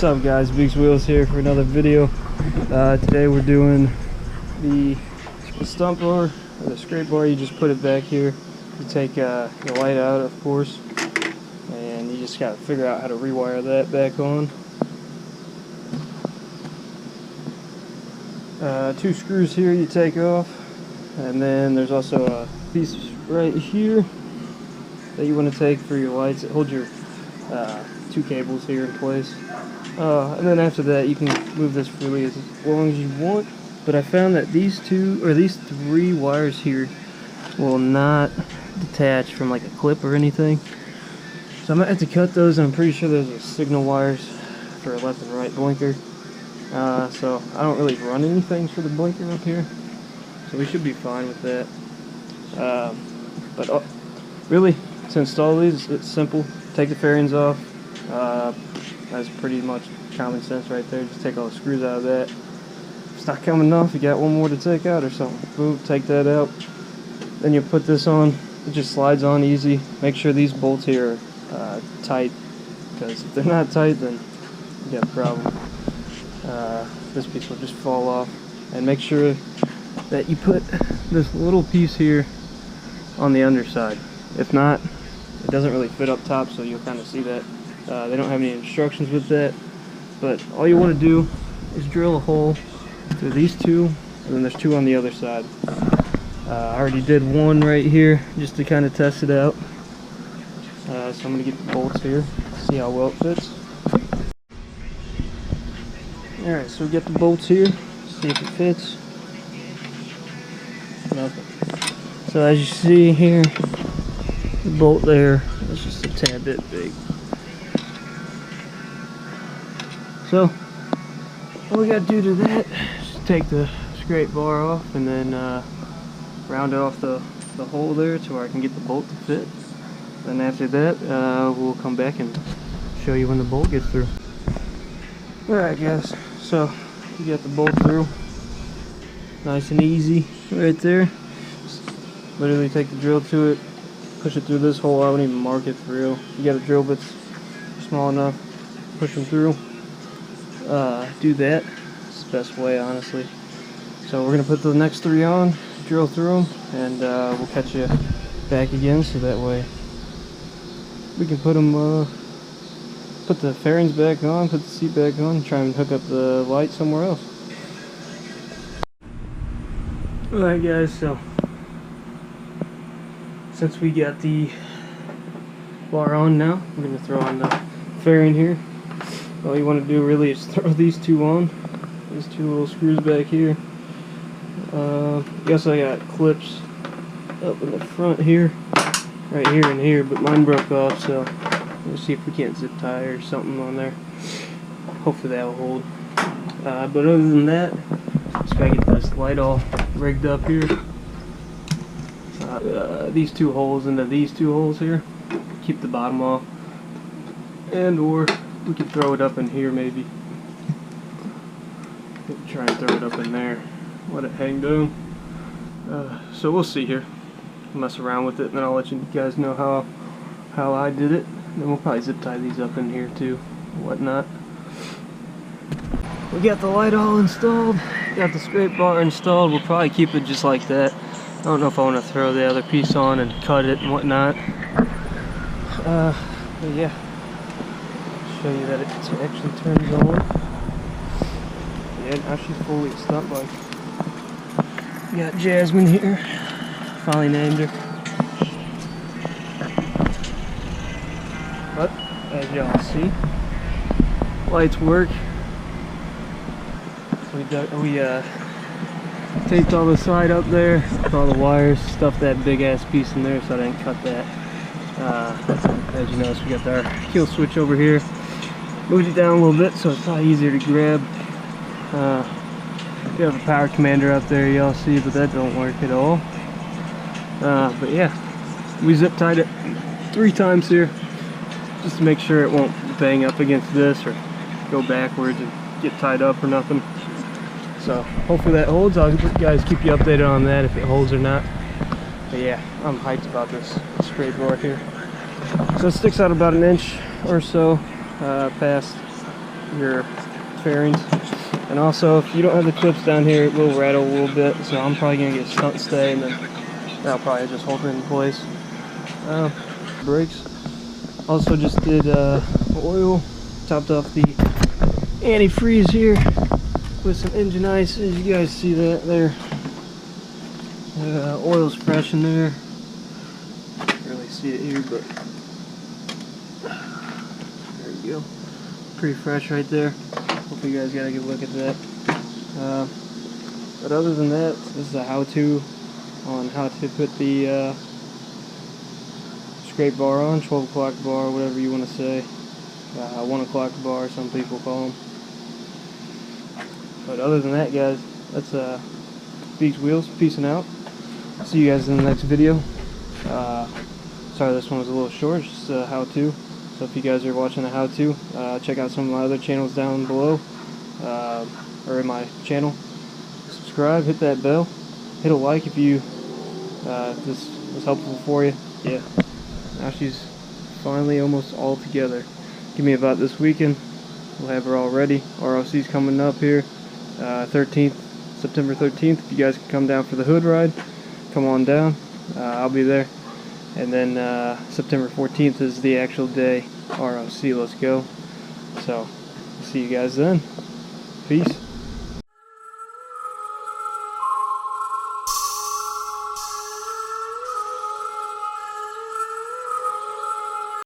What's up guys, Beaks Wheels here for another video. Today we're doing the stump bar, or the scrape bar. You just put it back here. You take the light out, of course, and you just gotta figure out how to rewire that back on. 2 screws here you take off, and then there's also a piece right here that you want to take for your lights. It holds your 2 cables here in place. And then after that you can move this freely as long as you want, but I found that these 3 wires here will not detach from like a clip or anything, so I might have to cut those, and I'm pretty sure those are signal wires for a left and right blinker. So I don't really run anything for the blinker up here, so we should be fine with that. But really, to install these, it's simple. Take the fairings off. That's pretty much common sense right there. Just take all the screws out of that. If it's not coming off, you got one more to take out or something. Boom, take that out. Then you put this on. It just slides on easy. Make sure these bolts here are tight, because if they're not tight, then you got a problem. This piece will just fall off. And make sure that you put this little piece here on the underside. If not, it doesn't really fit up top, so you'll kind of see that. They don't have any instructions with that, but all you want to do is drill a hole through these 2, and then there's 2 on the other side. I already did 1 right here just to kind of test it out. So I'm going to get the bolts here, see how well it fits. Alright, so we get the bolts here, see if it fits. Nothing. So as you see here, the bolt there is just a tad bit big. So all we gotta do to that is just take the scrape bar off, and then round off the hole there to where I can get the bolt to fit. Then after that, we'll come back and show you when the bolt gets through. Alright guys, so you got the bolt through, nice and easy right there. Just literally take the drill to it, push it through this hole. I wouldn't even mark it for real. You got a drill bits small enough, push them through. Do that. It's the best way, honestly. So we're gonna put the next 3 on, drill through them, and we'll catch you back again, so that way we can put them, put the fairings back on, put the seat back on, and try and hook up the light somewhere else. Alright guys, so since we got the bar on now, we're gonna throw on the fairing here. All you want to do really is throw these 2 on. These 2 little screws back here. Guess I got clips up in the front here, right here and here, but mine broke off, so let's see if we can't zip tie or something on there. Hopefully that will hold. But other than that, just gotta get this light all rigged up here. These 2 holes into these 2 holes here. Keep the bottom off, and or we could throw it up in here maybe. Try and throw it up in there. Let it hang down. So we'll see here. Mess around with it, and then I'll let you guys know how I did it. Then we'll probably zip tie these up in here too, and whatnot. We got the light all installed. Got the scrape bar installed. We'll probably keep it just like that. I don't know if I want to throw the other piece on and cut it and whatnot. But yeah. Show you that it actually turns on. Yeah, now she's fully a stunt bike. Got Jasmine here. Finally named her. But as y'all see, lights work. We taped all the side up there, all the wires, stuffed that big ass piece in there, so I didn't cut that. As you notice, we got our kill switch over here. Moved it down a little bit so it's probably easier to grab. We have a power commander up there, y'all see, but that don't work at all. But yeah, we zip tied it 3 times here just to make sure it won't bang up against this or go backwards and get tied up or nothing. So hopefully that holds. I'll guys keep you updated on that if it holds or not. But yeah, I'm hyped about this scrape bar here. So it sticks out about 1 inch or so past your fairings. And also, if you don't have the clips down here, it will rattle a little bit, so I'm probably going to get stunt stay, and then that'll probably just hold it in place. Brakes. Also just did oil, topped off the antifreeze here with some engine ice, as you guys see that there. Oil's fresh in there. Can't really see it here, but there you go. Pretty fresh right there. Hopefully you guys got a good look at that. But other than that, this is a how-to on how to put the scrape bar on, 12 o'clock bar, whatever you want to say. 1 o'clock bar, some people call them. But other than that, guys, that's Beaks Wheels. Peacing out. See you guys in the next video. Sorry this one was a little short, just a how-to. So if you guys are watching a how-to, check out some of my other channels down below, or in my channel. Subscribe, hit that bell, hit a like if this was helpful for you. Yeah. Now she's finally almost all together. Give me about this weekend. We'll have her all ready. ROC's coming up here, 13th, September 13th. If you guys can come down for the hood ride, come on down. I'll be there. And then September 14th is the actual day. ROC, let's go. So, see you guys then. Peace.